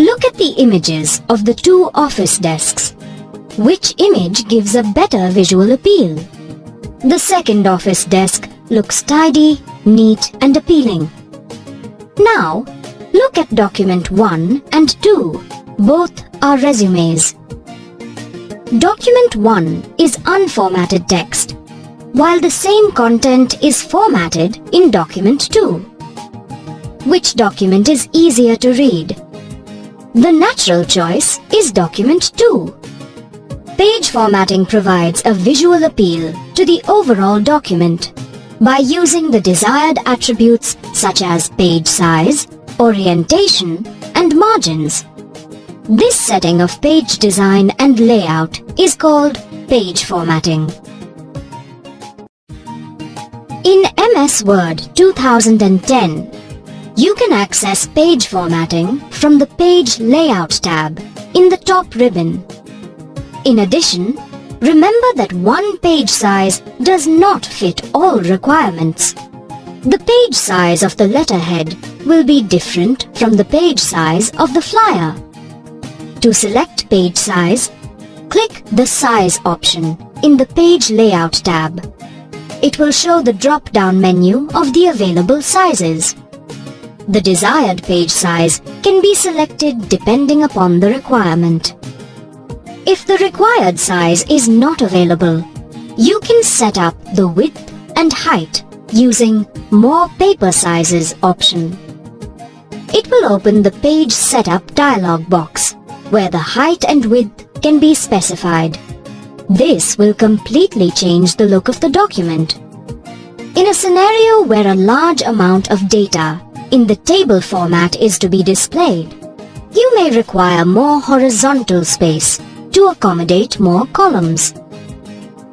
Look at the images of the two office desks. Which image gives a better visual appeal? The second office desk looks tidy, neat and appealing. Now, look at document 1 and 2. Both are resumes. Document 1 is unformatted text, while the same content is formatted in document 2. Which document is easier to read? The natural choice is document 2. Page formatting provides a visual appeal to the overall document by using the desired attributes such as page size, orientation, and margins. This setting of page design and layout is called page formatting. In MS Word 2010, you can access page formatting from the Page Layout tab in the top ribbon. In addition, remember that one page size does not fit all requirements. The page size of the letterhead will be different from the page size of the flyer. To select page size, click the Size option in the Page Layout tab. It will show the drop-down menu of the available sizes. The desired page size can be selected depending upon the requirement. If the required size is not available, you can set up the width and height using More Paper Sizes option. It will open the Page Setup dialog box, where the height and width can be specified. This will completely change the look of the document. In a scenario where a large amount of data in the table format is to be displayed, you may require more horizontal space to accommodate more columns.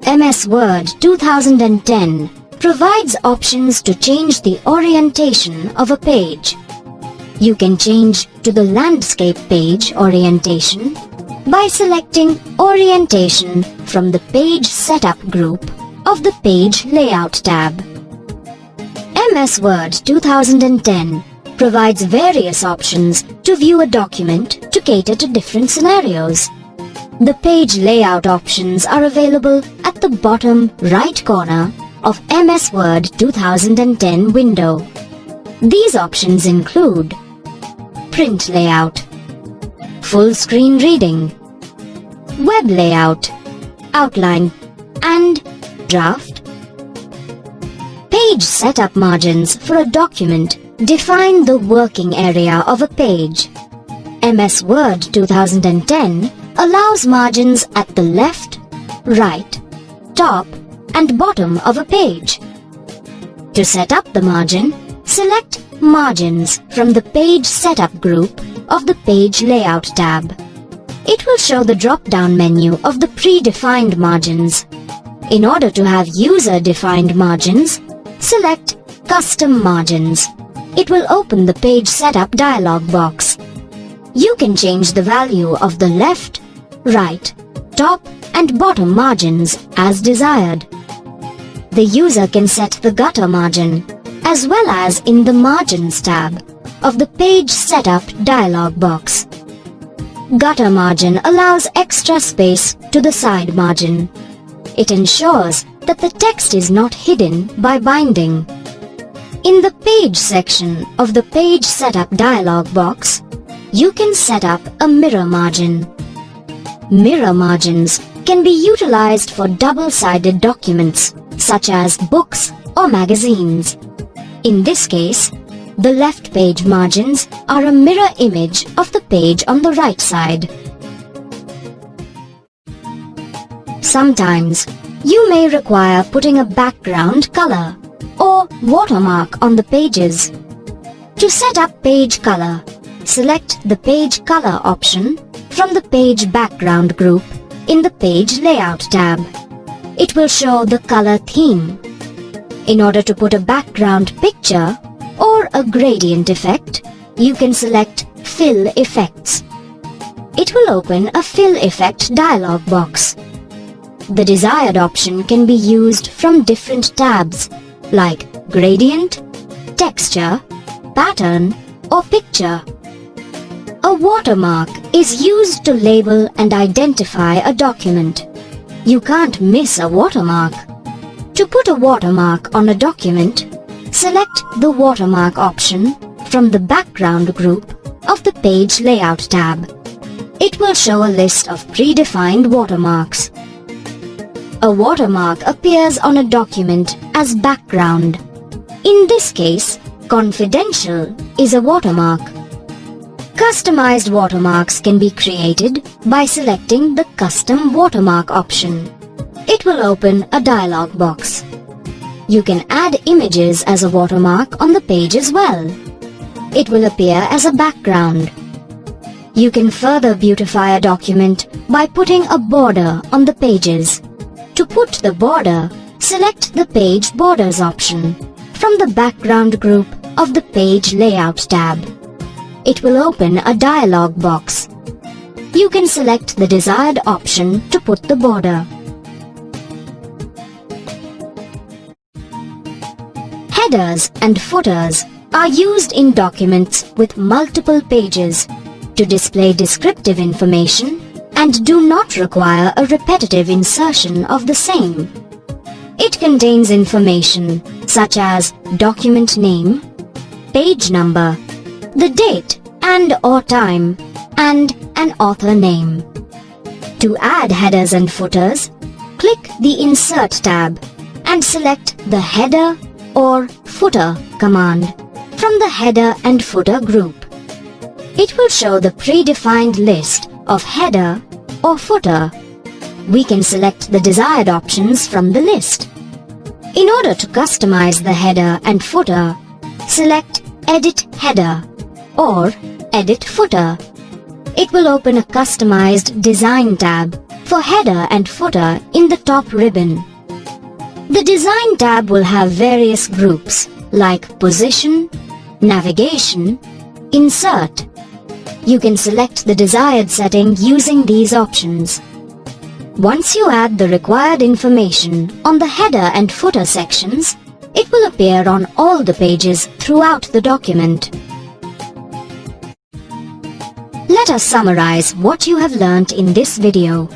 MS Word 2010 provides options to change the orientation of a page. You can change to the landscape page orientation by selecting Orientation from the Page Setup group of the Page Layout tab. MS Word 2010 provides various options to view a document to cater to different scenarios. The page layout options are available at the bottom right corner of MS Word 2010 window. These options include Print Layout, Full Screen Reading, Web Layout, Outline, and Draft. Page setup margins for a document define the working area of a page. MS Word 2010 allows margins at the left, right, top, and bottom of a page. To set up the margin, select Margins from the Page Setup group of the Page Layout tab. It will show the drop-down menu of the predefined margins. In order to have user-defined margins, select Custom Margins. It will open the Page Setup dialog box. You can change the value of the left, right, top, and bottom margins as desired. The user can set the gutter margin, as well as in the Margins tab of the Page Setup dialog box. Gutter margin allows extra space to the side margin. It ensures that the text is not hidden by binding. In the Page section of the Page Setup dialog box, you can set up a mirror margin. Mirror margins can be utilized for double-sided documents, such as books or magazines. In this case, the left page margins are a mirror image of the page on the right side. Sometimes, you may require putting a background color or watermark on the pages. To set up page color, select the Page Color option from the Page Background group in the Page Layout tab. It will show the color theme. In order to put a background picture or a gradient effect, you can select Fill Effects. It will open a Fill Effect dialog box. The desired option can be used from different tabs like Gradient, Texture, Pattern, or Picture. A watermark is used to label and identify a document. You can't miss a watermark. To put a watermark on a document, select the Watermark option from the Background group of the Page Layout tab. It will show a list of predefined watermarks. A watermark appears on a document as background. In this case, confidential is a watermark. Customized watermarks can be created by selecting the Custom Watermark option. It will open a dialog box. You can add images as a watermark on the page as well. It will appear as a background. You can further beautify a document by putting a border on the pages. To put the border, select the Page Borders option from the Background group of the Page Layout tab. It will open a dialog box. You can select the desired option to put the border. Headers and footers are used in documents with multiple pages to display descriptive information and do not require a repetitive insertion of the same. It contains information such as document name, page number, the date and/or time, and an author name. To add headers and footers, click the Insert tab and select the Header or Footer command from the Header and Footer group. It will show the predefined list of header or footer. We can select the desired options from the list. In order to customize the header and footer, select Edit Header or Edit Footer. It will open a customized Design tab for header and footer in the top ribbon. The Design tab will have various groups like Position, Navigation, Insert. You can select the desired setting using these options. Once you add the required information on the header and footer sections, it will appear on all the pages throughout the document. Let us summarize what you have learnt in this video.